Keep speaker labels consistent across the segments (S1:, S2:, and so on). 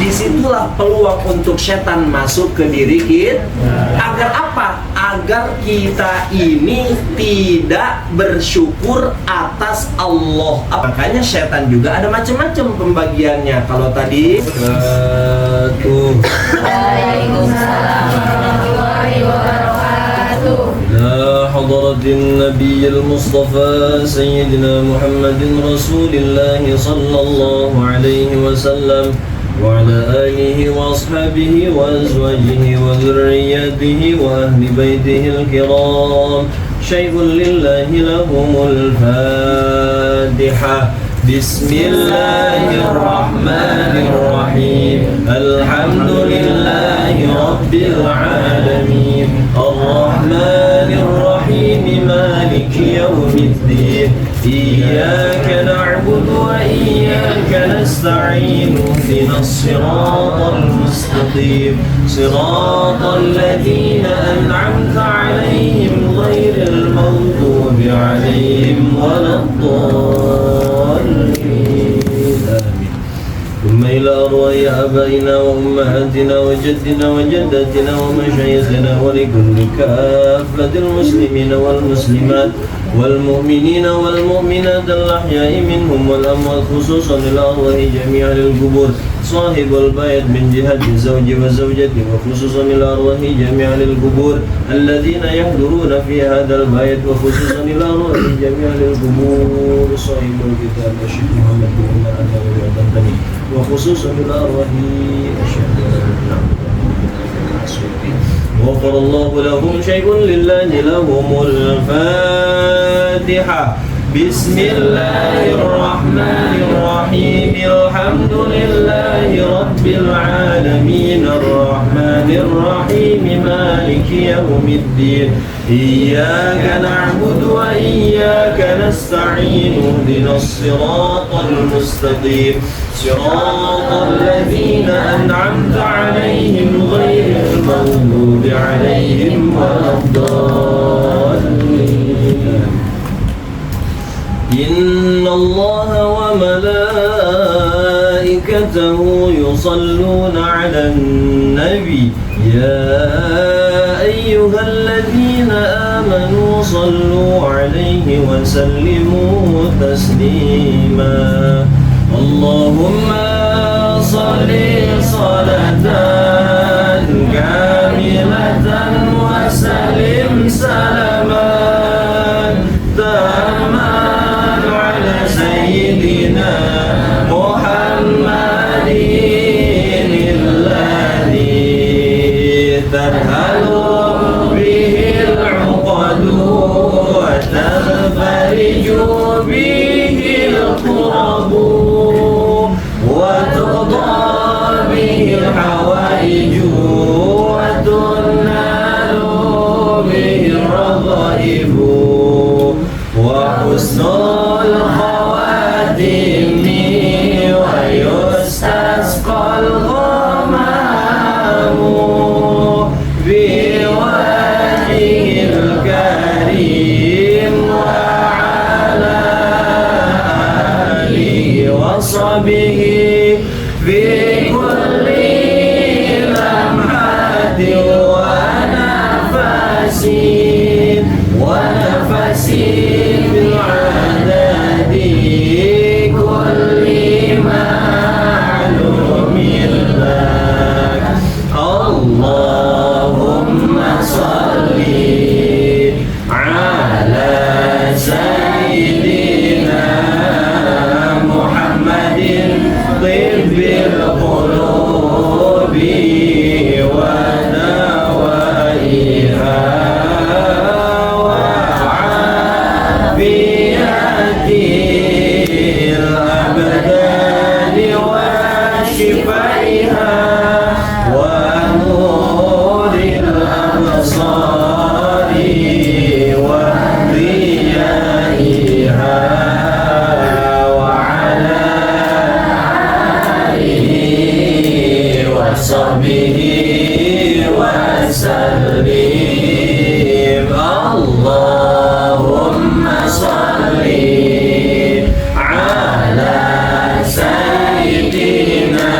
S1: disitulah peluang untuk setan masuk ke diri kita. Agar apa? Agar kita ini tidak bersyukur atas Allah. Makanya setan juga ada macam-macam pembagiannya. Kalau tadi
S2: Waalaikumsalam warahmatullahi wabarakatuh.
S3: حضرة النبي المصطفى سيدنا محمد رسول الله صلى الله عليه وسلم وعلى آله وأصحابه وأزواجه وذرياته وأهل بيته الكرام شيء لله لهم الفاتحة بسم الله الرحمن الرحيم الحمد لله رب العالمين الرحمن الرحيم مالك يوم الدين إياك نعبد وإياك نستعين اهدنا الصراط المستقيم صراط الذين أنعمت عليهم غير المغضوب عليهم ولا الضالين آمين. ثم إلى أرواح آبائنا وأمهاتنا وجدنا وجداتنا ومشايخنا ولكل كافة المسلمين والمسلمات والمؤمنين والمؤمنات الأحياء منهم والأموات خصوصا إلى أرواح جميع القبور صاحب البيت من جهة الزوج والزوجة وخصوصا إلى أرواح جميع القبور الذين يحضرون في هذا البيت وخصوصا إلى أرواح جميع القبور صاحب الكتاب الشيخ محمد بن عمر النبوي وخصوصا إلى أرواح الشيخ غفر الله لهم شيء لله لهم الفاتحة بسم الله الرحمن الرحيم الحمد لله رب العالمين الرحمن الرحيم مالك يوم الدين إياك نعبد وإياك نستعين اهدنا الصراط المستقيم صراط الذين أنعمت عليهم غير المغضوب عليهم ولا الضالين إن الله وملائكته يصلون على النبي يا أيها الذين آمنوا صلوا عليه وسلموا تسليما اللهم صل صلاة كاملة وسلم سلاما تاما على سيدنا محمد الذي تنهل به العقد وتنفرج به الكرب وتقضى به الحوائج وتنال به الرغائب وحسن الخواتم ويستسقى الغمام بوجهه الكريم وعلى آله وصحبه في كل لمحة ونفس بالعدد كل معلوم لك اللهم صل على سيدنا محمد طب القلوب ودوائها وعافية الأبدان وشفائها ونور الأبصار وضيائها وعلى آله وصحبه وسلم اللهم صل على سيدنا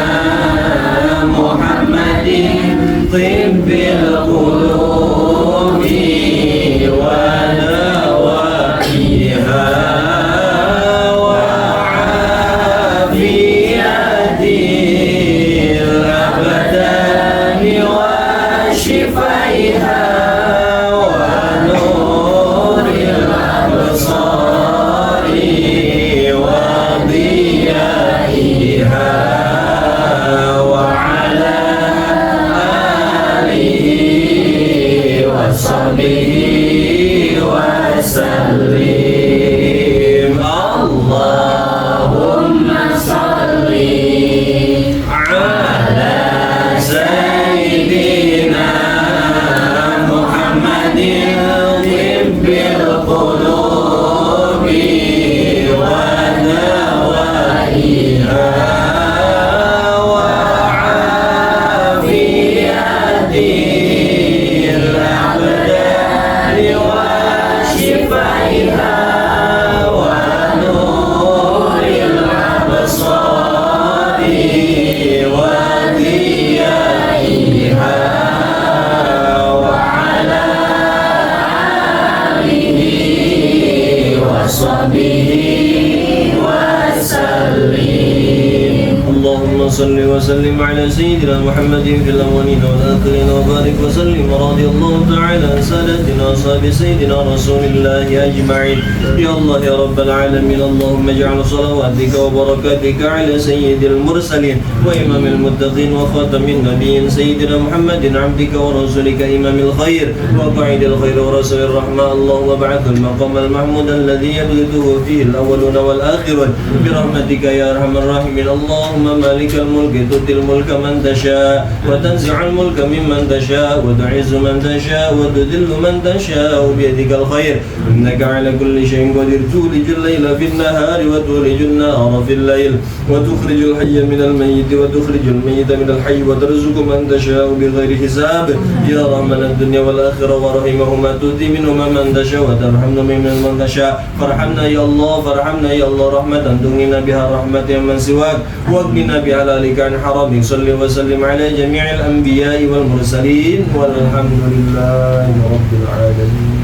S3: وسلم على سيدنا محمد في الأولين والآخرين وبارك وسلم ورضي الله تعالى عن سادتنا أصحاب سيدنا رسول الله أجمعين. يا الله يا رب العالمين، اللهم اجعل صلواتك وبركاتك على سيد المرسلين وإمام المتقين وخاتم النبيين سيدنا محمد عبدك ورسولك إمام الخير وقائد الخير ورسول الرحمة. اللهم ابعث المقام المحمود الذي يبغضه فيه الأولون والآخرون برحمتك يا أرحم الراحمين. اللهم مالك الملك تؤتي الملك من تشاء وتنزع الملك ممن تشاء وتعز من تشاء وتذل من تشاء بيدك الخير إنك على كل شيء قدير. تولج الليل في النهار وتولج النهار في الليل وتخرج الحي من الميت وتخرج الميت من الحي وترزق من تشاء بغير حساب. يا رحمن الدنيا والآخرة ورحمهما تؤتي منهما من تشاء وترحم من تشاء. فارحمنا يا الله، فارحمنا يا الله رحمة تغنينا بها رحمة من سواك واغننا بحلالك عن حرامك. صل وسلم على جميع الأنبياء والمرسلين والحمد لله رب العالمين.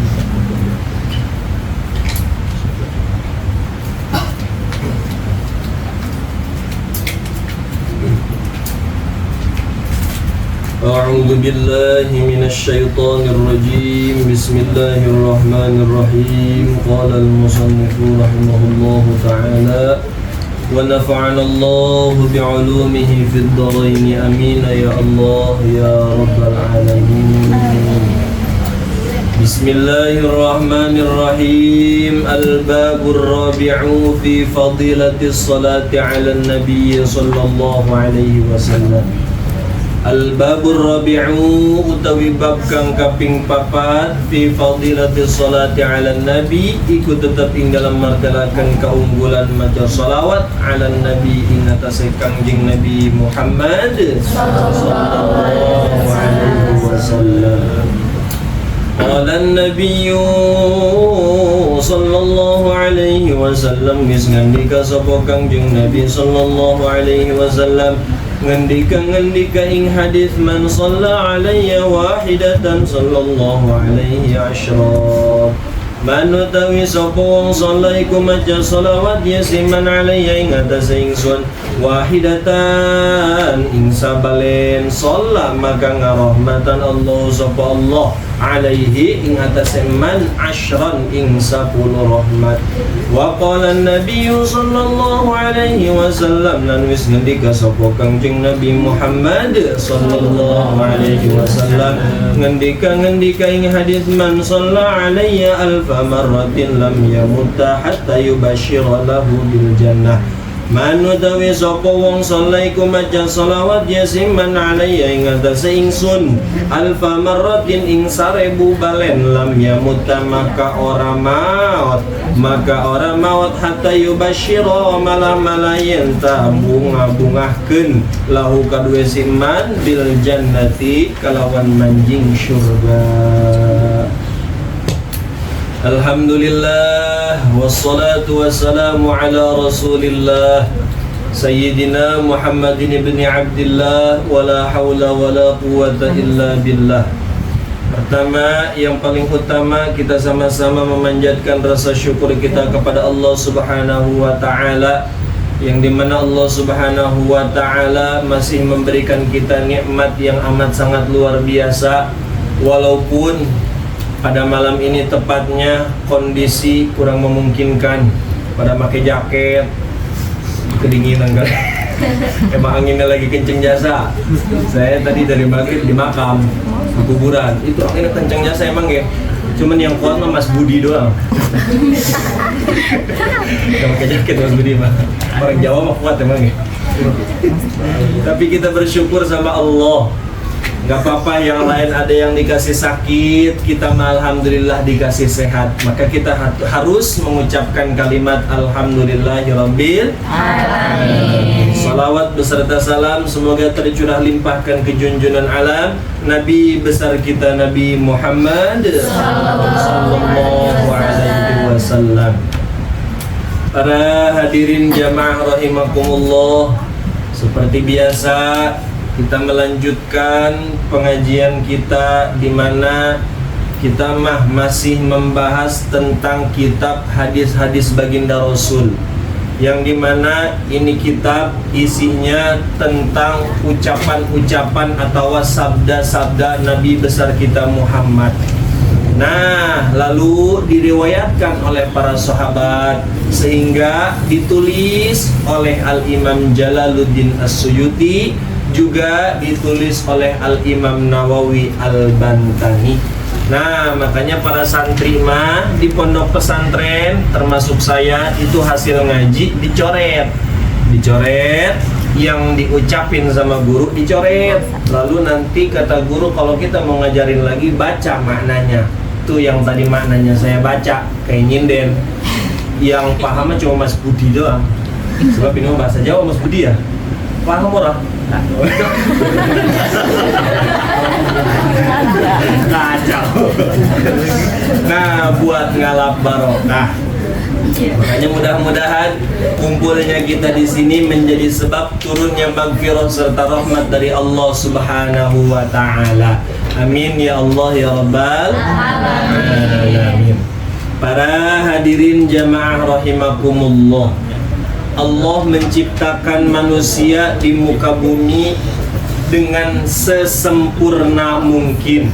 S3: أعوذ بالله من الشيطان الرجيم. بسم الله الرحمن الرحيم. قال المصنف رحمه الله تعالى ونفعنا الله بعلومه في الدارين آمين يا الله يا رب العالمين. بسم الله الرحمن الرحيم. الباب الرابع في فضيلة الصلاة على النبي صلى الله عليه وسلم. Al-babur rabi'u utawi bab kang kaping papat fi fadilatis salati ala nabi iku tetep ing dalam martelaken kaunggulan maca salawat ala nabi ing atase Kangjeng Nabi Muhammad sallallahu alaihi wasallam. Qala an-nabiy sallallahu alaihi wasallam wis ngandika sapa Kangjeng Nabi sallallahu alaihi wasallam ngendika ing hadis man shalla alayya wahidatan sallallahu alaihi asyra. Man utawi sapa wong shalla iku maca selawat yasiman alayya ing atase ingsun wahidatan ing sabalen shalla maka ngarahmatan Allah sapa Allah alaihi ing atase man asyran ing 10 rahmat. Wa qala an-nabiy sallallahu alaihi wasallam lan wis ngendika sapa Kangjeng Nabi Muhammad sallallahu alaihi wasallam ngendika ing hadis man shalla alayya alfa marratin lam yamutta hatta yubashshira lahu bil jannah. Man utawi sapa wong saleh iku maca selawat yasiman alayya ing atase ingsun alfa marratin ing 1000 balen lam yamutta maka ora maut hatta yubashshira malah yen ta bunga-bungahkeun lahu kadue siman bil jannati kalawan manjing syurga. Alhamdulillah wassalatu wassalamu ala rasulillah Sayyidina Muhammadin ibn Abdillah wala hawla wala quwata illa billah. Pertama, yang paling utama kita sama-sama memanjatkan rasa syukur kita kepada Allah Subhanahu wa ta'ala, yang dimana Allah Subhanahu wa ta'ala masih memberikan kita nikmat yang amat sangat luar biasa. Walaupun pada malam ini tepatnya kondisi kurang memungkinkan pada pakai jaket, kedinginan kan. Emang anginnya lagi kenceng jasa. Saya tadi dari maghrib di makam, di kuburan, itu anginnya kenceng jasa emang ya. Cuman yang kuat mah Mas Budi doang. Gak pakai jaket Mas Budi mah. Orang Jawa mah kuat emang ya. Tapi kita bersyukur sama Allah. Gak apa-apa yang lain ada yang dikasih sakit, kita mah alhamdulillah dikasih sehat. Maka kita harus mengucapkan kalimat alhamdulillahirabbil alamin. Salawat beserta salam semoga tercurah limpahkan ke junjungan alam Nabi besar kita Nabi Muhammad sallallahu alaihi wasallam. Para hadirin jamaah rahimakumullah, seperti biasa kita melanjutkan pengajian kita di mana kita masih membahas tentang kitab hadis-hadis baginda Rasul. yang dimana ini kitab isinya tentang ucapan-ucapan atau sabda-sabda Nabi besar kita Muhammad. Nah, lalu diriwayatkan oleh para sahabat sehingga ditulis oleh Al-Imam Jalaluddin As-Suyuti, juga ditulis oleh Al-Imam Nawawi Al-Bantani. Nah, makanya para santri mah di pondok pesantren termasuk saya itu hasil ngaji dicoret, yang diucapin sama guru dicoret. Lalu nanti kata guru kalau kita mau ngajarin lagi baca maknanya. Itu yang tadi maknanya saya baca kayak nyinden. Yang pahamnya cuma Mas Budi doang. Sebab ini bahasa Jawa Mas Budi ya. Paham orang? Kacau. Nah, buat ngalap barokah. Makanya mudah-mudahan kumpulnya kita di sini menjadi sebab turunnya magfirah serta rahmat dari Allah Subhanahu wa taala. Amin ya Allah ya rabbal alamin. Para hadirin jamaah rahimakumullah. Allah menciptakan manusia di muka bumi dengan sesempurna mungkin,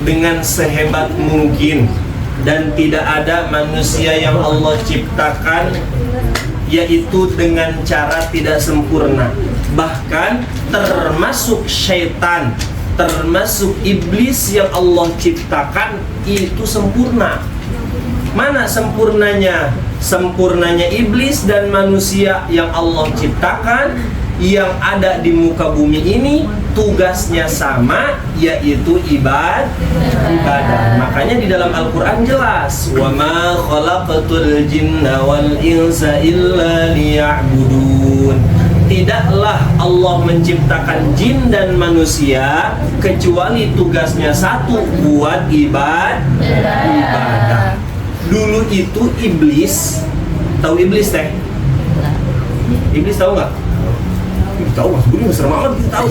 S3: dengan sehebat mungkin, dan tidak ada manusia yang Allah ciptakan yaitu dengan cara tidak sempurna. Bahkan termasuk syaitan, termasuk iblis yang Allah ciptakan itu sempurna. Mana sempurnanya? Sempurnanya iblis dan manusia yang Allah ciptakan, yang ada di muka bumi ini tugasnya sama, yaitu ibadah. Makanya di dalam Al-Quran jelas, wa ma khalaqatul jinna wal insa illa liya'budun. Tidaklah Allah menciptakan jin dan manusia kecuali tugasnya satu, buat ibadah. Dulu itu iblis, tahu iblis teh? Iblis tahu nggak? Tahu Mas Budi, serem amat kita tahu.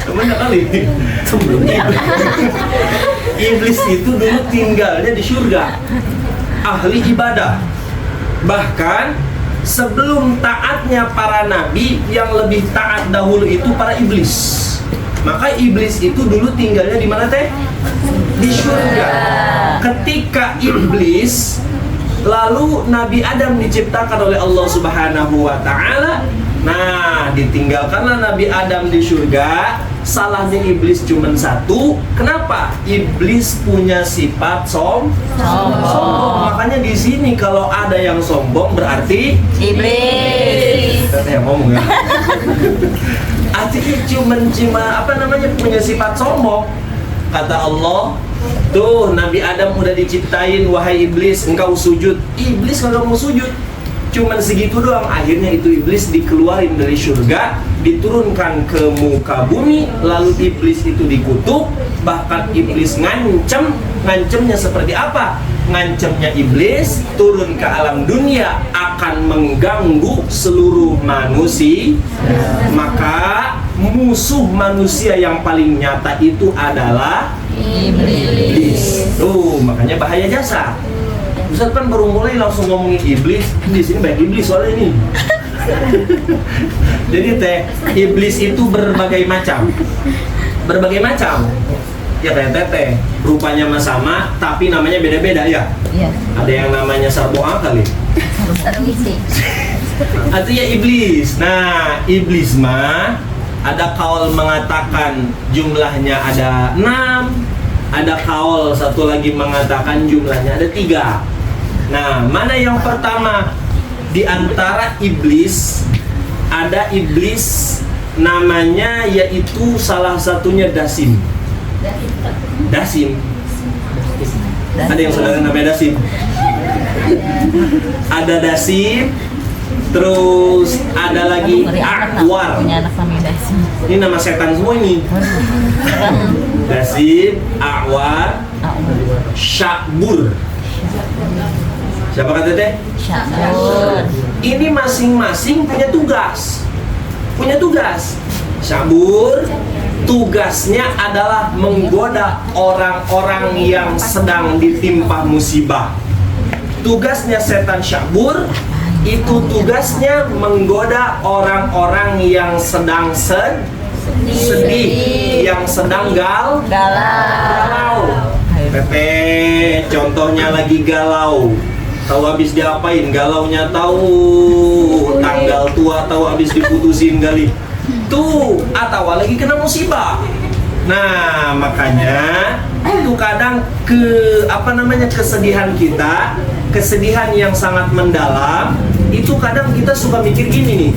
S3: Kemana kali? Iblis itu dulu tinggalnya di surga, ahli ibadah. Bahkan sebelum taatnya para nabi, yang lebih taat dahulu itu para iblis. Maka iblis itu dulu tinggalnya di mana teh? Di surga. Ketika iblis, lalu Nabi Adam diciptakan oleh Allah Subhanahu wa taala. Nah, ditinggalkanlah Nabi Adam di surga. Salahnya iblis cuma satu. Kenapa? Iblis punya sifat sombong. Makanya di sini kalau ada yang sombong berarti
S2: iblis.
S3: Saya ngomong ya. Artinya cuma punya sifat sombong. Kata Allah, tuh Nabi Adam udah diciptain, wahai iblis engkau sujud. Iblis kalau mau sujud cuman segitu doang. Akhirnya itu iblis dikeluarin dari surga, diturunkan ke muka bumi. Lalu iblis itu dikutuk. Bahkan iblis ngancemnya seperti apa? Ngancemnya iblis turun ke alam dunia akan mengganggu seluruh manusia. Maka musuh manusia yang paling nyata itu adalah iblis. Tuh, makanya bahaya jasa. Ustaz kan baru mulai langsung ngomongin iblis. Di sini banyak iblis soalnya ini. Jadi iblis itu berbagai macam. Ya kayak teteh, rupanya sama, tapi namanya beda-beda ya.
S2: Iya.
S3: Ada yang namanya sarboa kali. Artinya iblis. Nah, iblis mah ada kaul mengatakan jumlahnya ada 6, ada kaul satu lagi mengatakan jumlahnya ada 3. Nah, mana yang pertama? Di antara iblis, ada iblis namanya yaitu salah satunya Dasim. Ada yang saudara namanya Dasim? Ada Dasim. Terus ada lagi Akwar. Ini nama setan semua ini. Dasim, Akwar, Syakbur. Siapa kata teh?
S2: Syakbur.
S3: Ini masing-masing punya tugas. Syakbur tugasnya adalah menggoda orang-orang yang sedang ditimpa musibah. Tugasnya setan Syakbur
S1: itu tugasnya menggoda orang-orang yang sedang sedih, yang sedang galau. Pepe, contohnya lagi galau. Tahu habis diapain? Galaunya tahu tanggal tua, tahu habis diputusin kali. Tuh, atau lagi kena musibah. Nah, makanya itu kadang kesedihan kita, kesedihan yang sangat mendalam, itu kadang kita suka mikir gini nih.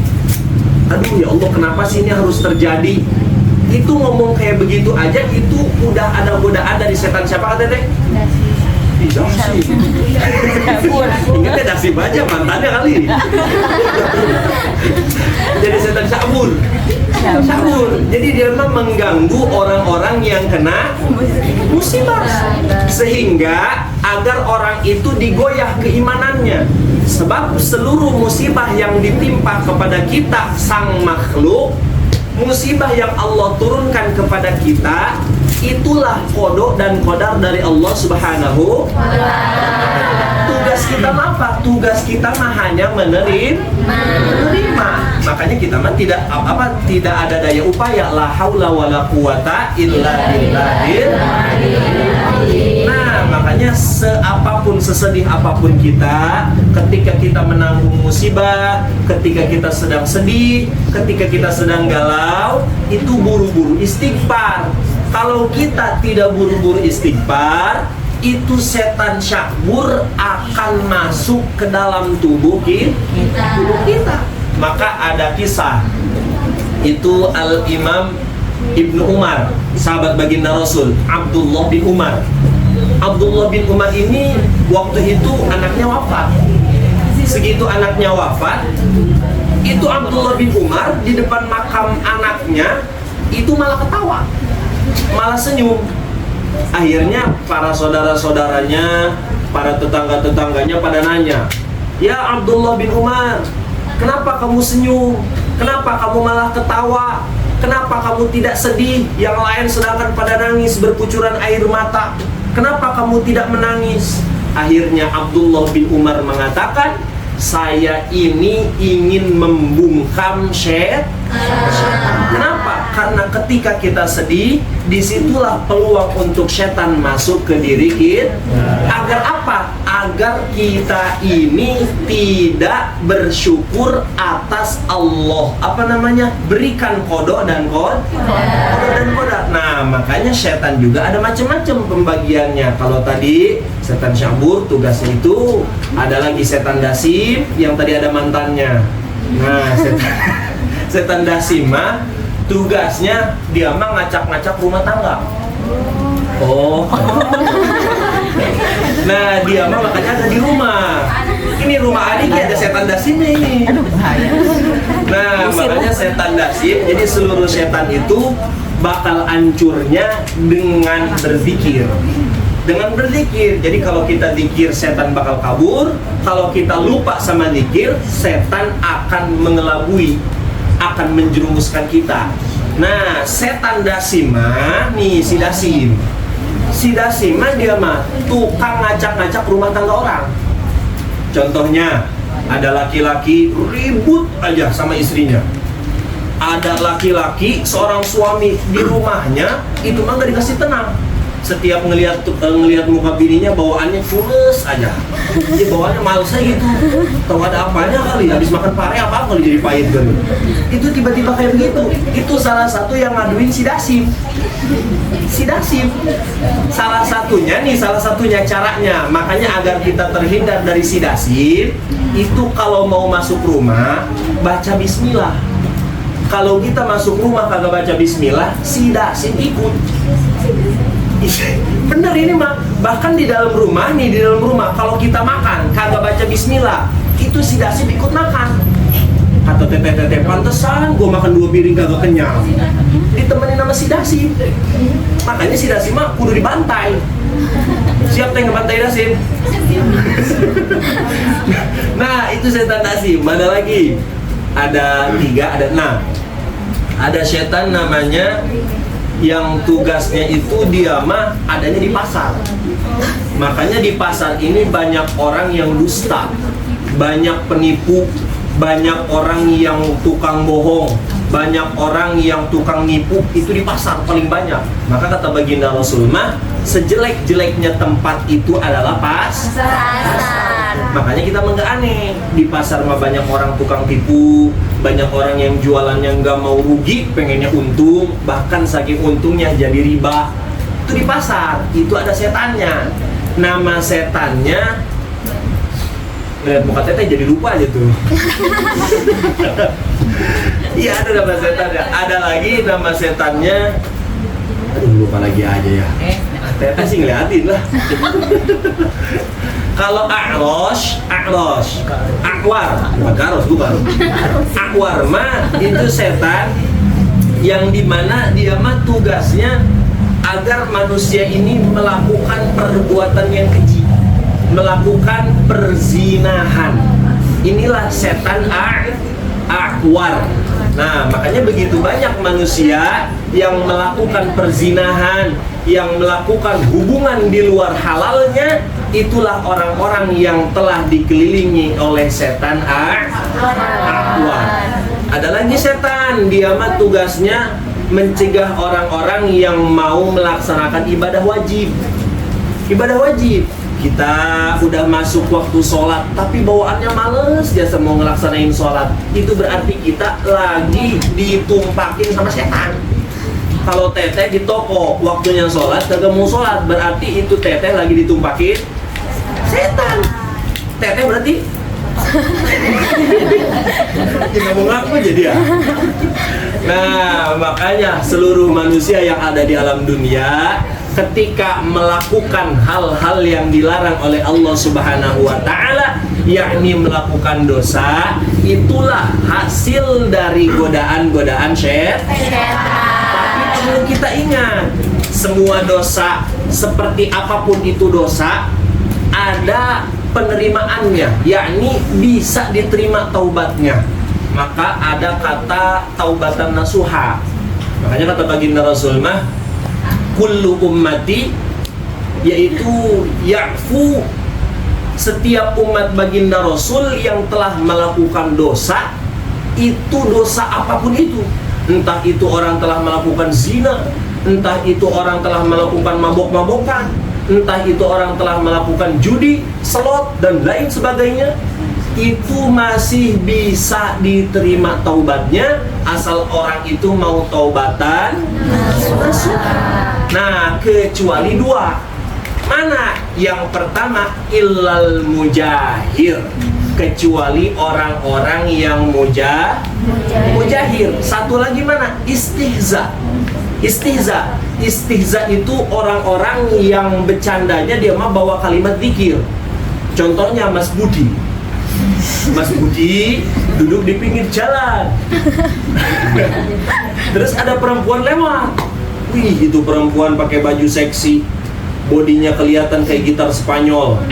S1: Aduh ya Allah, kenapa sih ini harus terjadi? Itu ngomong kayak begitu aja, itu udah ada godaan dari setan. Siapa kata Teh? Dasi. Ingatnya Dasi aja mantannya kali. Jadi setan Syabur. Jadi dia memang mengganggu orang-orang yang kena musibah, sehingga agar orang itu digoyah keimanannya. Sebab seluruh musibah yang ditimpa kepada kita sang makhluk, musibah yang Allah turunkan kepada kita, itulah kodok dan kodar dari Allah Subhanahu. Tugas kita apa? Tugas kita mah hanya menerima. Makanya kita mah tidak ada daya upaya. La haula wala quwata illa billahil. Nah, makanya sesedih apapun kita, ketika kita menanggung musibah, ketika kita sedang sedih, ketika kita sedang galau, itu buru-buru istighfar. Kalau kita tidak buru-buru istighfar, itu setan syabur akan masuk ke dalam tubuh kita. Maka ada kisah, itu Al-Imam Ibnu Umar, sahabat baginda Rasul, Abdullah bin Umar. Abdullah bin Umar ini waktu itu anaknya wafat. Segitu anaknya wafat, itu Abdullah bin Umar di depan makam anaknya itu malah ketawa, malah senyum. Akhirnya para saudara-saudaranya, para tetangga-tetangganya pada nanya, "Ya Abdullah bin Umar, kenapa kamu senyum? Kenapa kamu malah ketawa? Kenapa kamu tidak sedih? Yang lain sedangkan pada nangis berkucuran air mata. Kenapa kamu tidak menangis?" Akhirnya Abdullah bin Umar mengatakan, "Saya ini ingin membungkam setan." Kenapa? Karena ketika kita sedih, disitulah peluang untuk setan masuk ke diri kita. Agar apa? Agar kita ini tidak bersyukur atas Allah. Berikan kodok dan kodok. Nah, makanya setan juga ada macam-macam pembagiannya. Kalau tadi setan syabur tugasnya itu, ada lagi setan dasim yang tadi ada mantannya. Nah, setan dasim mah tugasnya dia mah ngacak-ngacak rumah tangga. Oh. Nah, dia mah makanya ada di rumah. Ini rumah adik ada setan dasim nih. Nah, makanya setan dasim. Jadi seluruh setan itu bakal hancurnya dengan berzikir. Dengan berzikir. Jadi kalau kita zikir, setan bakal kabur. Kalau kita lupa sama zikir, setan akan mengelabui, akan menjerumuskan kita. Nah, setan dasimah nih, si dasimah dia mah tukang ngacak-ngacak rumah tangga orang. Contohnya, ada laki-laki ribut aja sama istrinya. Ada laki-laki, seorang suami di rumahnya itu mah gak dikasih tenang. Setiap ngelihat muka bininya bawaannya fulus aja. Dia bawaannya males aja gitu. Tahu ada apanya kali, habis makan pare apa kali jadi pahit gitu. Itu tiba-tiba kayak begitu. Itu salah satu yang ngaduin si dasim. Salah satunya caranya. Makanya agar kita terhindar dari si dasim, itu kalau mau masuk rumah baca bismillah. Kalau kita masuk rumah kagak baca bismillah, si dasim ikut. Bener ini mah. Bahkan di dalam rumah kalau kita makan kagak baca bismillah, itu si dasim ikut makan. Kata teteh pantesan gue makan 2 piring kagak kenyang, ditemenin sama si dasim. Makanya si dasim mah kudu dibantai. Siapa yang ngebantai dasim? Nah, itu setan dasim. Mana lagi? Ada 3, ada 6. Ada setan namanya yang tugasnya itu dia mah adanya di pasar. Makanya di pasar ini banyak orang yang dusta. banyak penipu, banyak orang yang tukang bohong, banyak orang yang tukang nipu, itu di pasar paling banyak. Maka kata baginda Rasulullah, sejelek-jeleknya tempat itu adalah
S2: Pasar.
S1: makanya kita nggak aneh, di pasar mah banyak orang tukang tipu, banyak orang yang jualannya nggak mau rugi, pengennya untung, bahkan saking untungnya jadi riba. Itu di pasar, itu ada setannya. Nama setannya, lihat muka teteh jadi lupa aja tuh. Iya, ada nama setannya. Ada lagi nama setannya, aduh lupa lagi aja ya. Teteh sih ngeliatin lah. Kalau A'rosh, Akwar, bukan Karos, bukan. Akwar mah itu setan yang dimana dia mah tugasnya agar manusia ini melakukan perbuatan yang keji, melakukan perzinahan. Inilah setan Akwar. Nah, makanya begitu banyak manusia yang melakukan perzinahan, yang melakukan hubungan di luar halalnya, itulah orang-orang yang telah dikelilingi oleh setan Akwar. Ada lagi setan, dia mah tugasnya mencegah orang-orang yang mau melaksanakan ibadah wajib. Ibadah wajib, kita udah masuk waktu sholat tapi bawaannya males biasa mau ngelaksanain sholat, itu berarti kita lagi ditumpakin sama setan. Kalau teteh di toko waktunya sholat kagak mau sholat, berarti itu teteh lagi ditumpakin setan. Teteh berarti nggak mau ngaku jadi ya. Nah, makanya seluruh manusia yang ada di alam dunia ketika melakukan hal-hal yang dilarang oleh Allah Subhanahu wa taala, yakni melakukan dosa, itulah hasil dari godaan-godaan setan. Tapi perlu kita ingat, semua dosa seperti apapun itu dosa ada penerimaannya, yakni bisa diterima taubatnya. Maka ada kata taubatan nasuha. Makanya kata baginda Rasulullah, kullu ummati, yaitu ya'fu, setiap umat baginda Rasul yang telah melakukan dosa, itu dosa apapun itu, entah itu orang telah melakukan zina, entah itu orang telah melakukan mabok-mabokan, entah itu orang telah melakukan judi, slot, dan lain sebagainya, itu masih bisa diterima taubatnya asal orang itu mau taubatan nasuha. Nah, kecuali dua. Mana? Yang pertama, illal mujahir, kecuali orang-orang yang mujahir. Satu lagi mana? Istihza. Istihza itu orang-orang yang bercandanya dia mah bawa kalimat zikir. Contohnya Mas Budi duduk di pinggir jalan. Terus ada perempuan lewat. Wih, itu perempuan pakai baju seksi, bodinya kelihatan kayak gitar Spanyol.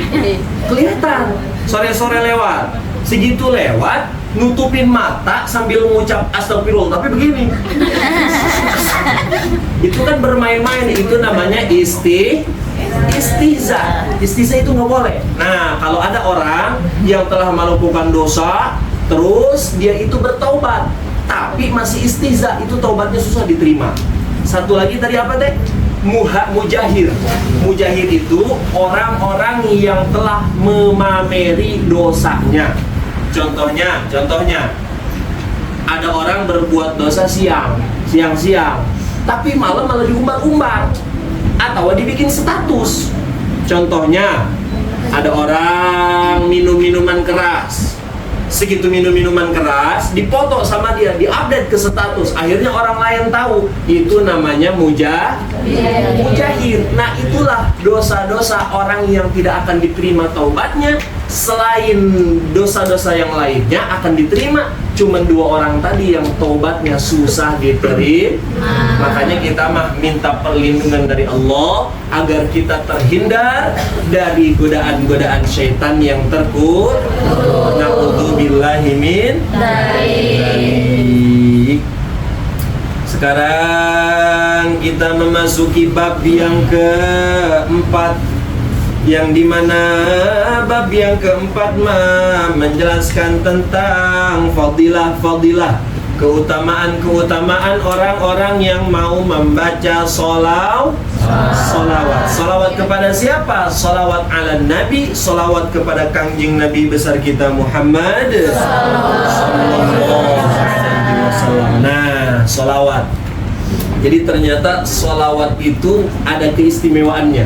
S1: Kelihatan. Sore-sore lewat. Segitu lewat, nutupin mata sambil mengucap astagfirullah, tapi begini. Itu kan bermain-main, itu namanya istihza. Istihza itu nggak boleh. Nah, kalau ada orang yang telah melakukan dosa, terus dia itu bertaubat, tapi masih istihza, itu taubatnya susah diterima. Satu lagi tadi apa teh? Mujahir. Mujahir itu orang-orang yang telah memameri dosanya. Contohnya, ada orang berbuat dosa siang, tapi malam malah diumbar-umbar atau dibikin status. Contohnya, ada orang minum minuman keras, segitu minum minuman keras, dipoto sama dia, diupdate ke status, akhirnya orang lain tahu, itu namanya mujahir. Nah, itulah dosa-dosa orang yang tidak akan diterima taubatnya. Selain dosa-dosa yang lainnya akan diterima, cuman dua orang tadi yang taubatnya susah diterima. Makanya kita mah minta perlindungan dari Allah agar kita terhindar dari godaan-godaan syaitan yang terkutuk. Na'udzubillahi min dzalik. Sekarang kita memasuki bab yang keempat, yang dimana bab yang keempat menjelaskan tentang fadilah keutamaan orang-orang yang mau membaca solawat. Solawat kepada siapa? Solawat ala Nabi, solawat kepada kangjeng Nabi besar kita Muhammad sallallahu alaihi wasallam. Nah, solawat. Jadi ternyata solawat itu ada keistimewaannya.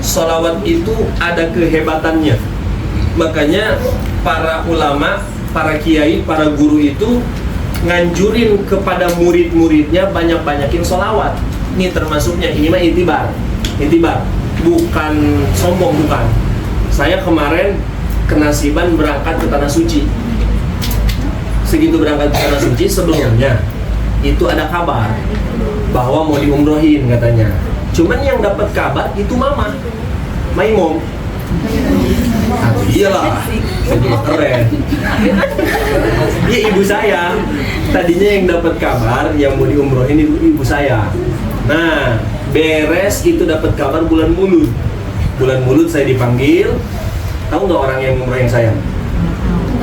S1: Solawat itu ada kehebatannya. Makanya para ulama, para kiai, para guru itu nganjurin kepada murid-muridnya banyak-banyakin solawat. Ini termasuknya, ini mah intibar, bukan sombong, bukan. Saya kemarin kenasiban berangkat ke Tanah Suci. Segitu berangkat ke Tanah Suci, sebelumnya itu ada kabar bahwa mau diumrohin katanya. Cuman yang dapat kabar itu mama, Maimom. Iyalah, keren. Dia ibu saya. Tadinya yang dapat kabar yang mau diumrohin itu ibu saya. Nah, beres itu dapat kabar bulan Mulud. Bulan Mulud saya dipanggil. Tahu nggak orang yang umrohin saya?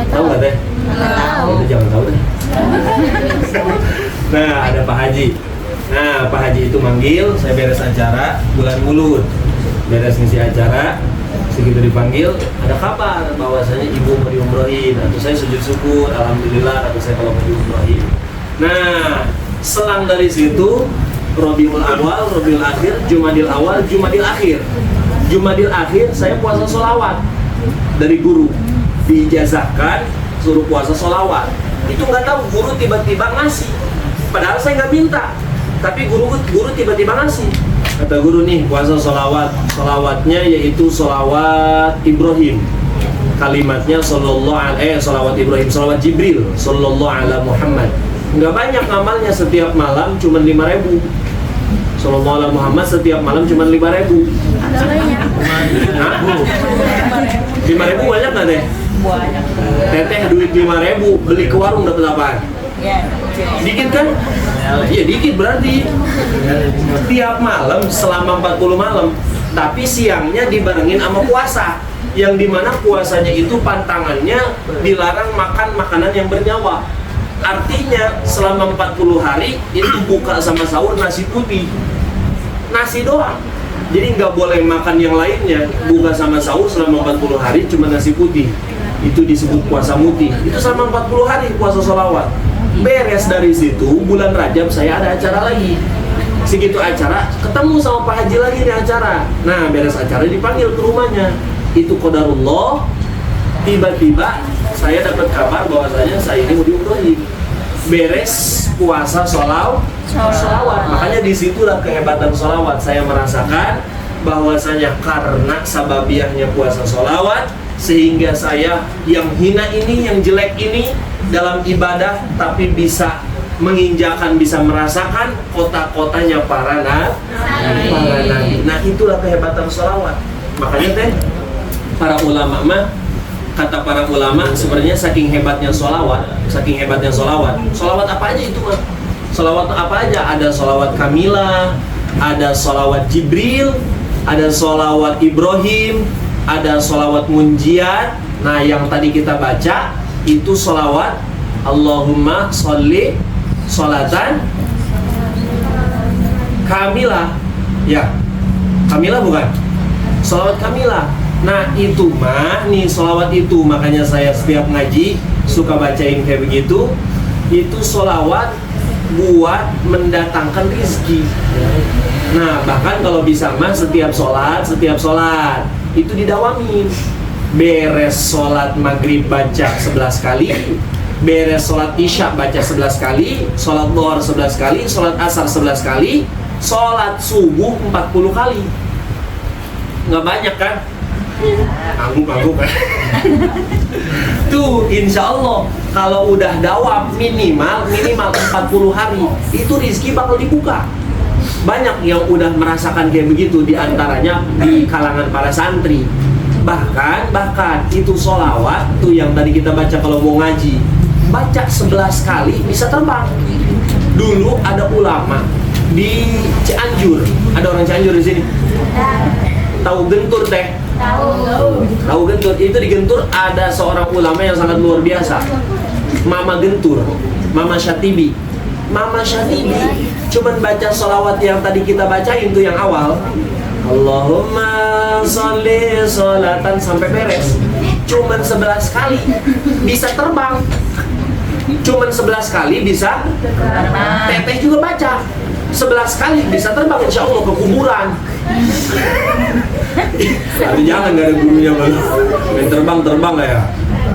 S1: Tahu nggak teh? Tahu. Jangan tahu deh. Nah, ada Pak Haji. Nah, Pak Haji itu manggil, saya beres acara bulan Mulud. Beres ngisi acara, segitu dipanggil, ada kabar bahwasanya ibu mau diumrohin. Atau saya sujud syukur, alhamdulillah, atau saya kalau mau diumrohin. Nah, selang dari situ, Rabiul Awal, Rabiul Akhir, Jumadil Awal, Jumadil Akhir. Jumadil Akhir, saya puasa sholawat dari guru. Diijazahkan, suruh puasa sholawat. Itu nggak tahu, guru tiba-tiba ngasih. Padahal saya nggak minta, tapi guru tiba-tiba ngasih. Kata guru nih, puasa sholawat. Sholawatnya yaitu sholawat Ibrahim. Kalimatnya sholawat Ibrahim, sholawat Jibril, sallallahu ala Muhammad. Nggak banyak ngamalnya, setiap malam cuma 5.000. Sallallahu ala Muhammad setiap malam cuma 5.000. Hah? 5.000 banyak nggak deh?
S2: Banyak.
S1: Teteh duit 5.000 beli ke warung dapat apaan? Dikit kan? Iya dikit berarti. Tiap malam selama 40 malam. Tapi siangnya dibarengin sama puasa, yang dimana puasanya itu pantangannya dilarang makan makanan yang bernyawa. Artinya selama 40 hari itu buka sama sahur nasi putih, nasi doang. Jadi nggak boleh makan yang lainnya. Buka sama sahur selama 40 hari cuma nasi putih. Itu disebut puasa mutih. Itu selama 40 hari puasa sholawat. Beres dari situ, bulan Rajab saya ada acara lagi. Segitu acara, ketemu sama Pak Haji lagi nih acara. Nah, beres acara dipanggil ke rumahnya. Itu qadarullah. Tiba-tiba saya dapat kabar bahwasanya saya ini mau diumrohin. Beres puasa sholawat. Makanya disitulah kehebatan sholawat. Saya merasakan bahwasanya karena sababiahnya puasa sholawat, sehingga saya yang hina ini, yang jelek ini dalam ibadah, tapi bisa menginjakan, bisa merasakan kota-kotanya para nabi. Nah, itulah kehebatan sholawat. Makanya teh para ulama mah, kata para ulama, sebenarnya saking hebatnya sholawat, sholawat apa aja itu mah? Sholawat apa aja? Ada sholawat Kamilah, ada sholawat Jibril, ada sholawat Ibrahim, ada sholawat Munjiat. Nah, yang tadi kita baca itu sholawat Allahumma sholli sholatan Kamilah. Ya, Kamilah bukan? Sholawat Kamilah. Nah, itu mah nih sholawat itu, makanya saya setiap ngaji suka bacain kayak begitu. Itu sholawat buat mendatangkan rizki. Nah, bahkan kalau bisa mah setiap sholat itu didawamin. Beres sholat maghrib baca 11 kali, beres sholat isya baca 11 kali, sholat dhuhr 11 kali, sholat asar 11 kali, sholat subuh 40 kali. Nggak banyak kan? Angguk kan? Tuh, insya Allah kalau udah dawam minimal 40 hari, itu rizki bakal dibuka. Banyak yang udah merasakan kayak begitu, diantaranya di kalangan para santri. Bahkan itu sholawat tuh yang tadi kita baca kalau mau ngaji, baca 11 kali bisa terbang. Dulu ada ulama di Cianjur, ada orang Cianjur di sini. Tahu gentur teh? Tahu Gentur? Itu di Gentur ada seorang ulama yang sangat luar biasa. Mama Gentur, Mama Syatibi. Mama Syatibi cuman baca sholawat yang tadi kita bacain tuh yang awal. Allahumma sholli sholatan sampai beres. Cuman 11 kali bisa terbang. Cuman 11 kali bisa terbang. Teteh juga baca 11 kali bisa terbang, insya Allah ke kuburan. Tapi jangan, gak ada gurunya baru main terbang lah ya.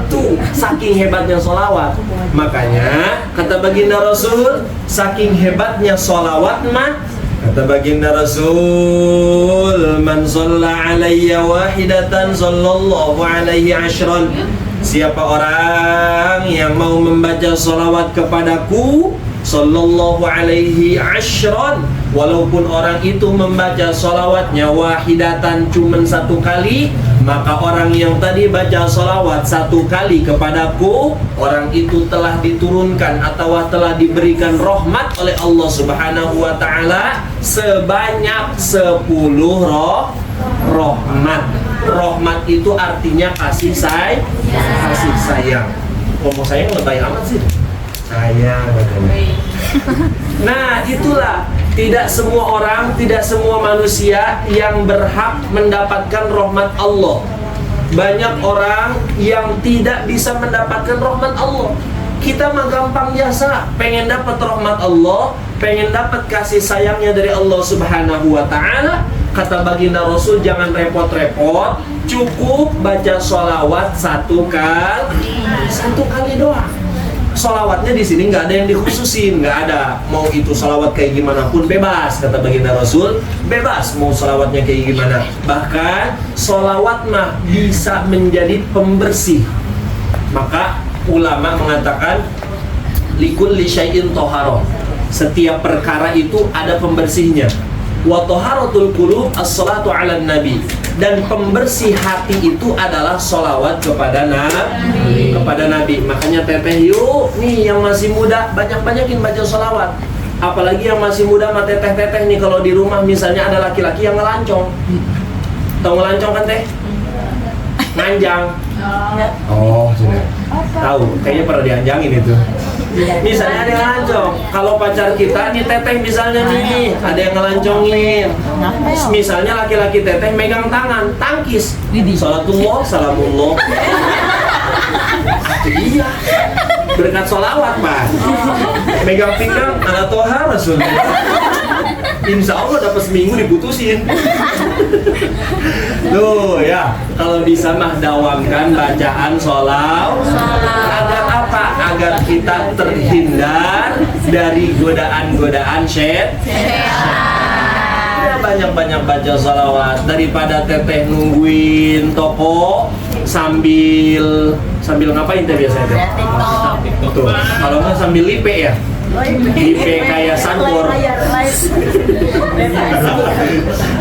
S1: Tuh saking hebatnya sholawat. Makanya kata baginda Rasul, saking hebatnya sholawat mah, kata baginda Rasul, man shalla alayya wahidatan sallallahu alaihi ashran. Siapa orang yang mau membaca sholawat kepadaku sallallahu alaihi ashran, walaupun orang itu membaca sholawatnya wahidatan cuman 1 kali, maka orang yang tadi baca sholawat 1 kali kepadaku, orang itu telah diturunkan atau telah diberikan rahmat oleh Allah Subhanahu wa ta'ala sebanyak 10 rahmat. Rahmat itu artinya kasih sayang. Ngomong sayang lebay amat sih. Sayang. Nah, itulah, tidak semua orang, tidak semua manusia yang berhak mendapatkan rahmat Allah. Banyak orang yang tidak bisa mendapatkan rahmat Allah. Kita mah gampang biasa, pengen dapat rahmat Allah, pengen dapat kasih sayangnya dari Allah Subhanahu wa ta'ala. Kata baginda Rasul, jangan repot-repot, cukup baca sholawat 1 kali doang. Sholawatnya di sini nggak ada yang dikhususin, nggak ada mau itu sholawat kayak gimana pun bebas, kata baginda Rasul, bebas mau sholawatnya kayak gimana. Bahkan sholawat mah bisa menjadi pembersih. Maka ulama mengatakan likulli syai'in toharoh, setiap perkara itu ada pembersihnya. Wa toharotul qulub as-salatu ala nabi, dan pembersih hati itu adalah sholawat kepada Nabi. Makanya teteh yuk nih yang masih muda banyak-banyakin baca sholawat. Apalagi yang masih muda sama teteh-teteh nih, kalau di rumah misalnya ada laki-laki yang ngelancong. Tahu ngelancong kan teh? Nganjang. Oh, sudah. Tahu, kayaknya pernah dianjangin itu. Misalnya ada yang ngelancong. Kalau pacar kita nih teteh misalnya nih, ada yang ngelancongin. Misalnya laki-laki teteh megang tangan, tangkis. Salatullah, salamullah. Iya. Berkat sholawat, Pak. Megang pinggang, ala toha Rasul. Insya Allah dapat seminggu diputusin. Loh ya, kalau bisa mah dawamkan bacaan sholawat. Agar apa? Agar kita terhindar dari godaan-godaan setan. Banyak-banyak baca sholawat daripada teteh nungguin toko sambil ngapain teh biasanya teh? Tuh, kalau nggak sambil lipe ya. Lipe kayak sandbor.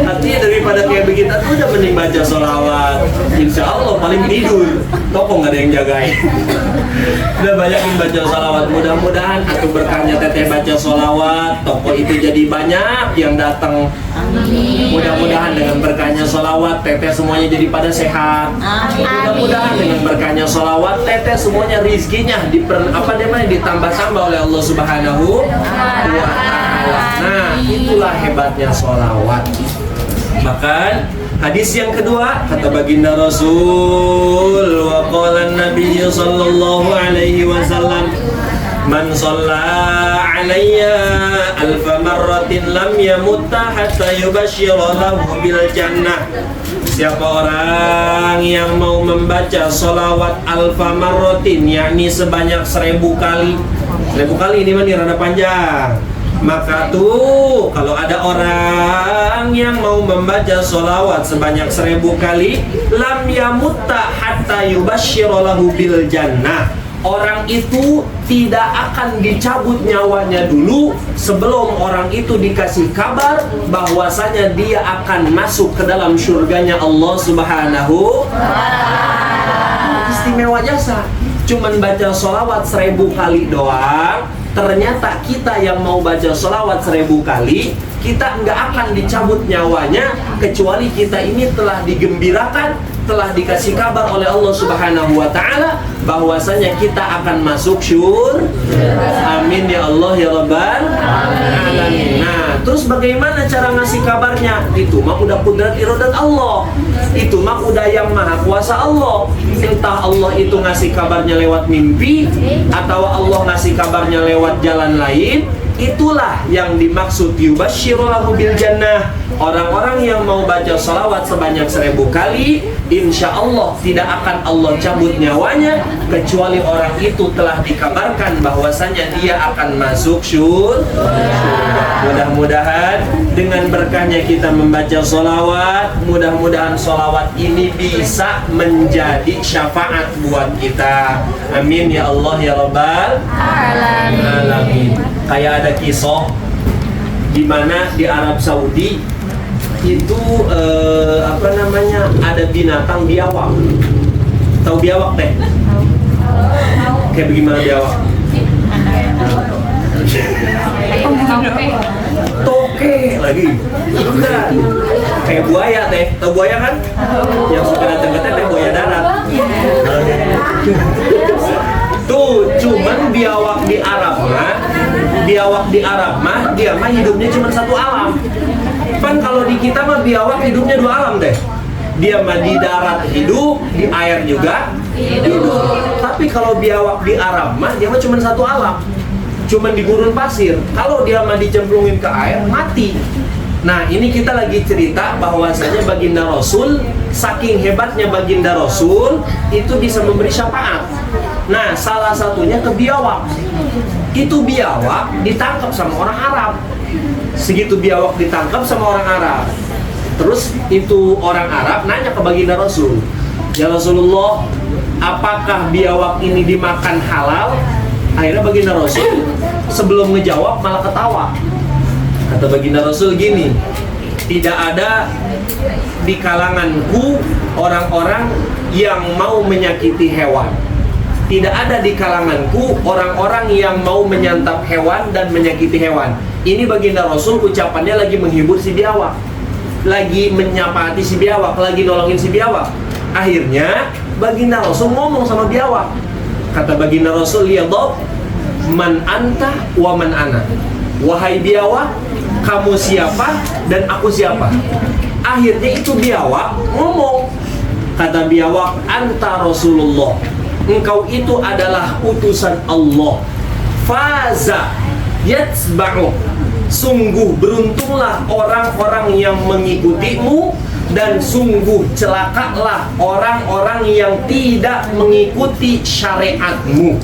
S1: Artinya daripada kayak begitu tuh udah mending baca sholawat. Insya Allah paling tidur, toko nggak ada yang jagain. Udah banyakin baca sholawat, mudah-mudahan atau berkahnya teteh baca sholawat, toko itu jadi banyak yang datang. Mudah-mudahan dengan berkahnya sholawat teteh semuanya jadi pada sehat. Mudah-mudahan dengan berkahnya sholawat teteh semuanya rizkinya ditambah-tambah oleh Allah Subhanahu wa ta'ala. Nah, itulah hebatnya sholawat. Bahkan hadis yang kedua, kata baginda Rasul, wa qala an-nabiy sallallahu alaihi wasallam, man shalla alayya alfa marratin lam yamutta hatta yubashshira lahu bil jannah. Siapa orang yang mau membaca sholawat alfa marratin, yakni sebanyak 1000 kali. 1000 kali ini mah rada panjang. Maka tuh kalau ada orang yang mau membaca sholawat sebanyak 1000 kali, lam yamutta hatta yubashshira lahu bil jannah, orang itu tidak akan dicabut nyawanya dulu sebelum orang itu dikasih kabar bahwasanya dia akan masuk ke dalam surganya Allah Subhanahu wa ta'ala. Istimewa jasa. Cuman baca sholawat 1000 kali doang, ternyata kita yang mau baca sholawat 1000 kali, kita nggak akan dicabut nyawanya kecuali kita ini telah digembirakan, telah dikasih kabar oleh Allah Subhanahu wa Ta'ala bahwasanya kita akan masuk syurga. Amin ya Allah ya Rabbal alamin. Nah, terus bagaimana cara ngasih kabarnya? Itu mah udah kudrat iradat Allah. Itu mah udah yang maha kuasa Allah. Entah Allah itu ngasih kabarnya lewat mimpi atau Allah ngasih kabarnya lewat jalan lain. Itulah yang dimaksud yubashshiru lahu bil jannah. Orang-orang yang mau baca salawat sebanyak 1000 kali, insya Allah tidak akan Allah cabut nyawanya kecuali orang itu telah dikabarkan bahwasanya dia akan masuk syurga. Mudah-mudahan dengan berkahnya kita membaca salawat, mudah-mudahan salawat ini bisa menjadi syafaat buat kita. Amin ya Allah ya Rabbal alamin. Kayak ada kisah di mana di Arab Saudi itu ada binatang biawak. Tahu biawak teh? Kayak bagaimana biawak? Toke lagi. Bukan. Kayak buaya teh. Tahu buaya kan? Yang suka datang ke teh buaya darat. Tuh, cuman biawak di Arab mah dia mah hidupnya cuma satu alam. Kan kalau di kita mah biawak hidupnya 2 alam deh. Dia mah di darat hidup, di air juga hidup. Tapi kalau biawak di Arab mah dia mah cuma satu alam. Cuman di gurun pasir. Kalau dia mah dicemplungin ke air, mati. Nah, ini kita lagi cerita bahwasanya baginda Rasul, saking hebatnya baginda Rasul, itu bisa memberi syafaat. Nah, salah satunya ke biawak. Itu biawak ditangkap sama orang Arab. Segitu biawak ditangkap sama orang Arab. Terus itu orang Arab nanya ke baginda Rasul, "Ya Rasulullah, apakah biawak ini dimakan halal?" Akhirnya baginda Rasul sebelum ngejawab malah ketawa. Kata baginda Rasul gini, "Tidak ada di kalanganku orang-orang yang mau menyakiti hewan. Tidak ada di kalanganku orang-orang yang mau menyantap hewan dan menyakiti hewan." Ini baginda Rasul ucapannya lagi menghibur si biawak, lagi menyapati si biawak, lagi nolongin si biawak. Akhirnya baginda Rasul ngomong sama biawak. Kata baginda Rasul, "Ya Dob, man anta wa man ana." Wahai biawak, kamu siapa dan aku siapa? Akhirnya itu biawak ngomong. Kata biawak, "Anta Rasulullah." Engkau itu adalah utusan Allah. Faza yatsba'u. Sungguh beruntunglah orang-orang yang mengikutimu, dan sungguh celakalah orang-orang yang tidak mengikuti syariatmu.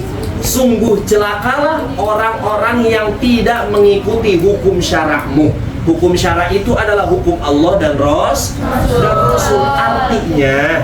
S1: Sungguh celakalah orang-orang yang tidak mengikuti hukum syara'mu. Hukum syara itu adalah hukum Allah dan Rasul.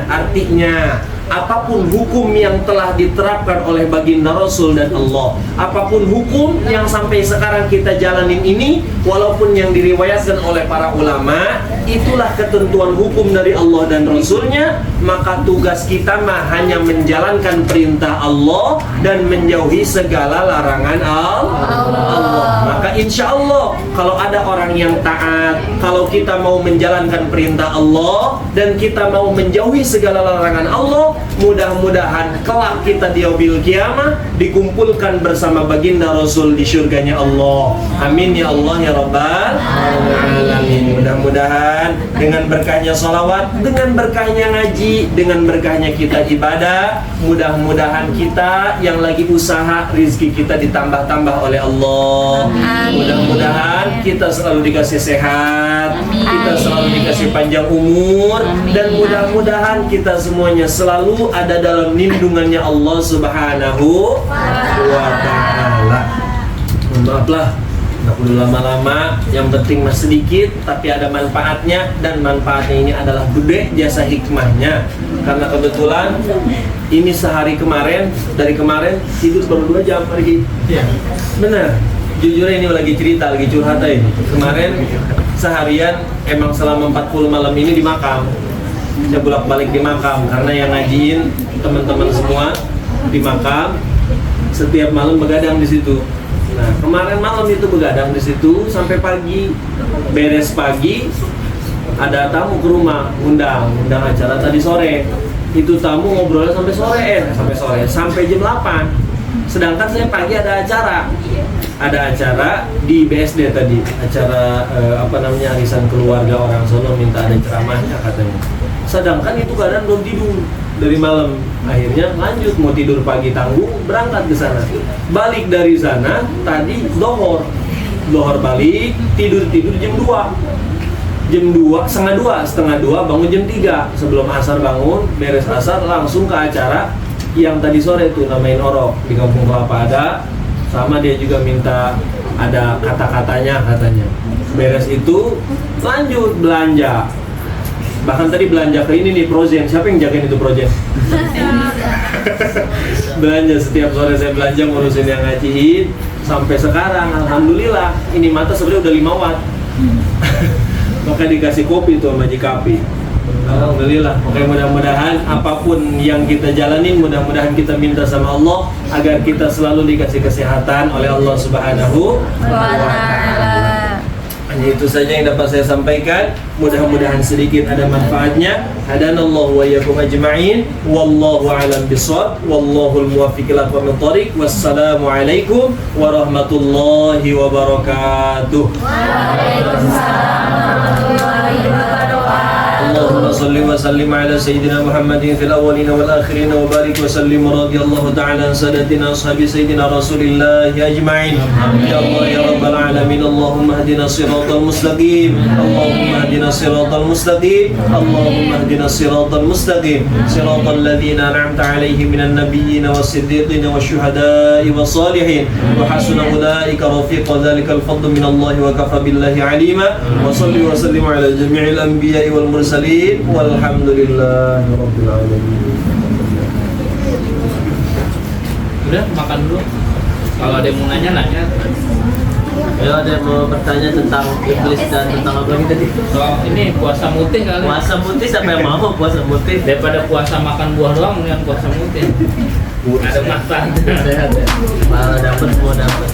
S1: Artinya apapun hukum yang telah diterapkan oleh baginda Rasul dan Allah, apapun hukum yang sampai sekarang kita jalanin ini, walaupun yang diriwayatkan oleh para ulama, itulah ketentuan hukum dari Allah dan Rasulnya. Maka tugas kita mah hanya menjalankan perintah Allah dan menjauhi segala larangan Allah. Maka insya Allah kalau ada orang yang taat, kalau kita mau menjalankan perintah Allah dan kita mau menjauhi segala larangan Allah, mudah-mudahan kelak kita di yaumil kiamah dikumpulkan bersama baginda Rasul di surganya Allah. Amin ya Allah ya Rabbal alamin. Mudah-mudahan dengan berkahnya salawat, dengan berkahnya ngaji, dengan berkahnya kita ibadah, mudah-mudahan kita yang lagi usaha, rizki kita ditambah-tambah oleh Allah. Mudah-mudahan kita selalu dikasih sehat, kita selalu dikasih panjang umur, dan mudah-mudahan kita semuanya selalu ada dalam lindungannya Allah Subhanahu wa Ta'ala. Maaflah, nggak perlu lama-lama, yang penting mas sedikit tapi ada manfaatnya, dan manfaatnya ini adalah gede jasa hikmahnya. Karena kebetulan ini sehari kemarin, dari kemarin tidur baru 2 jam pergi. Iya, benar. Jujur ini lagi cerita, lagi curhat ini. Kemarin seharian emang selama 40 malam ini di makam. Saya bolak-balik di makam karena yang ngajiin teman-teman semua di makam, setiap malam begadang di situ. Nah, kemarin malam itu begadang di situ sampai pagi. Beres pagi, ada tamu ke rumah, undang acara tadi sore. Itu tamu ngobrolnya sampai sore, sampai jam 8. Sedangkan saya pagi ada acara di BSD tadi, acara arisan keluarga orang sono, minta ada ceramahnya katanya. Sedangkan itu keadaan belum tidur dari malam. Akhirnya lanjut, mau tidur pagi tanggung, berangkat ke sana. Balik dari sana tadi dohor balik, tidur jam 2, setengah 2 bangun jam 3. Sebelum asar bangun, beres asar langsung ke acara yang tadi sore tuh namain orok di Kampung Kelapa ada. Sama dia juga minta ada kata-katanya katanya. Beres itu lanjut belanja. Bahkan tadi belanja ke ini nih, Prozen. Siapa yang jagain itu Prozen? Belanja setiap sore saya belanja ngurusin yang ngajiin. Sampai sekarang alhamdulillah ini mata sebenarnya udah 5 watt. Maka dikasih kopi tuh sama Jikapi. Alhamdulillah. Oke, mudah-mudahan apapun yang kita jalanin, mudah-mudahan kita minta sama Allah agar kita selalu dikasih kesehatan oleh Allah Subhanahu wa Ta'ala. Hanya itu saja yang dapat saya sampaikan. Mudah-mudahan sedikit ada manfaatnya. Hadanallahu wa iyyakum ajma'in. Wallahu a'lam bishawab. Wallahul muwaffiq ila aqwamit thoriq. Wassalamu alaikum warahmatullahi wabarakatuh. Waalaikumsalam warahmatullahi wabarakatuh. Allahumma salli wa sallim ala sayyidina Muhammadin fil awwalin wal akhirin wa barik wa sallim radhiyallahu ta'ala an sadatina ashabi sayyidina Rasulillah ajma'in. Ya Allah ya rabbal alamin. Allahumma hdina siratal mustaqim. Allahumma hdina siratal mustaqim. Allahumma hdina siratal mustaqim. Siratal ladzina an'amta 'alaihim minan nabiyyin was-siddiqin wasyuhada'i was-salihin wa hasuna ulaika rafiqa. Dzalikal fadlu min Allah wa kafa billahi 'alima. Wa salli wa sallim ala jami'il anbiya'i wal mursalin. Walhamdulillahi rabbil alamin.
S4: Udah makan dulu. Kalau ada yang mau nanya.
S5: Ya, ada yang mau bertanya tentang iblis dan tentang apa lagi tadi?
S4: Soal ini puasa mutih kali.
S5: Puasa mutih, siapa yang mau puasa mutih?
S4: Daripada puasa makan buah doang, mendingan puasa mutih. Ada manfaat.
S5: Sehat ya. Malah dapat, mau dapat.